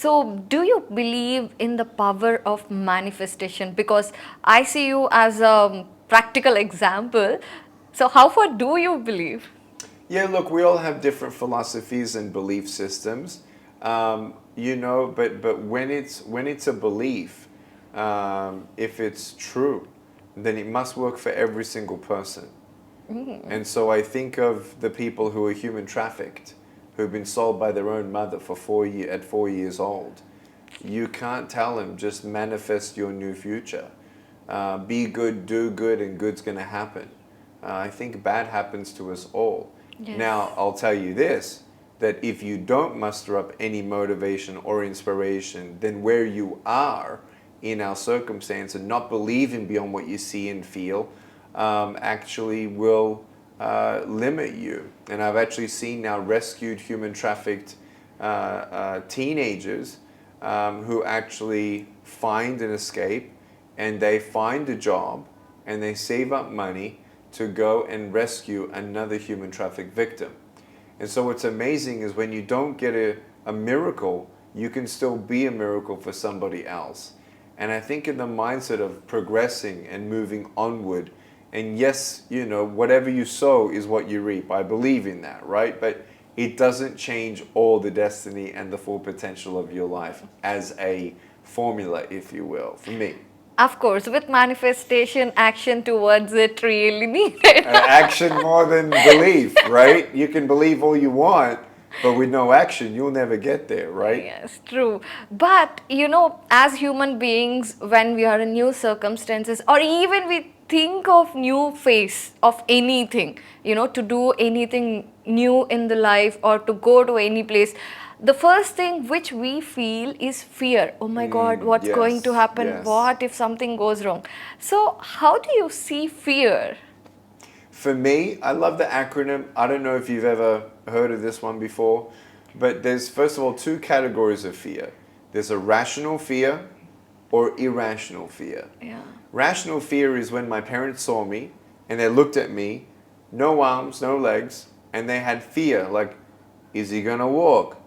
So, do you believe in the power of manifestation? Because I see you as a practical example. So, how far do you believe? Yeah, look, we all have different philosophies and belief systems, but when it's a belief, if it's true, then it must work for every single person. And so I think of the people who are human trafficked, who've been sold by their own mother for at 4 years old. You can't tell them, just manifest your new future. Be good, do good, and good's going to happen. I think bad happens to us all. Yes. Now, I'll tell you this, that if you don't muster up any motivation or inspiration, then where you are in our circumstance and not believing beyond what you see and feel actually will limit you. And I've actually seen now rescued human trafficked teenagers who actually find an escape, and they find a job, and they save up money to go and rescue another human trafficked victim. And so what's amazing is when you don't get a miracle, you can still be a miracle for somebody else. And I think in the mindset of progressing and moving onward, and yes, whatever you sow is what you reap. I believe in that, right? But it doesn't change all the destiny and the full potential of your life as a formula, if you will, for me. Of course, with manifestation, action towards it really needed. Action more than belief, right? You can believe all you want, but with no action, you'll never get there, right? Yes, true. But as human beings, when we are in new circumstances, or even we think of new phase of anything, to do anything new in the life or to go to any place, the first thing which we feel is fear. Oh my God, what's going to Yes, happen? yes. What if something goes wrong? So, how do you see fear? For me, I love the acronym. I don't know if you've ever heard of this one before, but there's, first of all, two categories of fear. There's a rational fear or irrational fear. Yeah. Rational fear is when my parents saw me and they looked at me, no arms, no legs, and they had fear, like, is he gonna walk?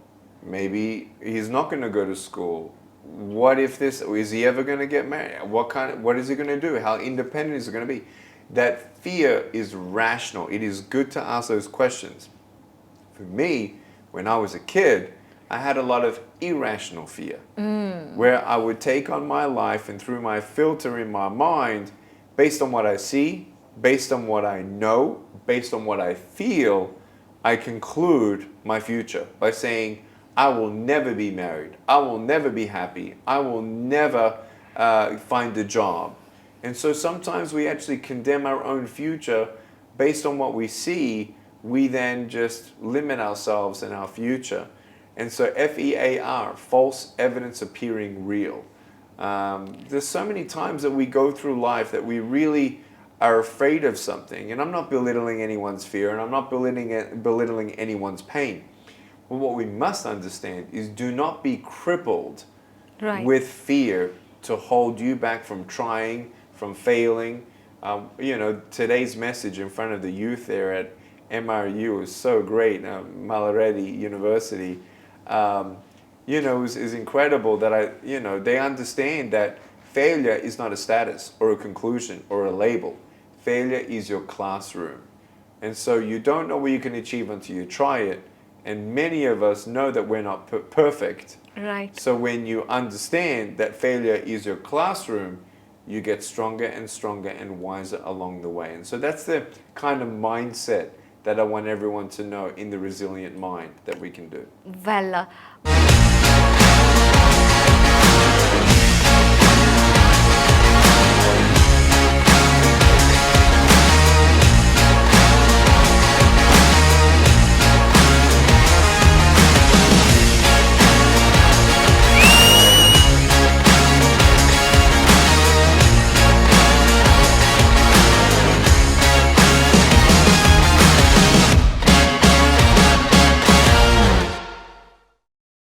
Maybe he's not gonna go to school. What if this, is he ever gonna get married? What is he gonna do? How independent is he gonna be? That fear is rational. It is good to ask those questions. For me, when I was a kid, I had a lot of irrational fear, where I would take on my life and through my filter in my mind, based on what I see, based on what I know, based on what I feel, I conclude my future by saying, I will never be married, I will never be happy, I will never find a job. And so sometimes we actually condemn our own future based on what we see. We then just limit ourselves in our future. And so FEAR, false evidence appearing real. There's so many times that we go through life that we really are afraid of something. And I'm not belittling anyone's fear, and I'm not belittling anyone's pain. But what we must understand is, do not be crippled with fear to hold you back from trying, from failing. Today's message in front of the youth there at MRU is so great, Malaretti University, is incredible that they understand that failure is not a status or a conclusion or a label. Failure is your classroom. And so you don't know what you can achieve until you try it. And many of us know that we're not perfect. Right. So when you understand that failure is your classroom, you get stronger and stronger and wiser along the way. And so that's the kind of mindset that I want everyone to know in the resilient mind that we can do. Well,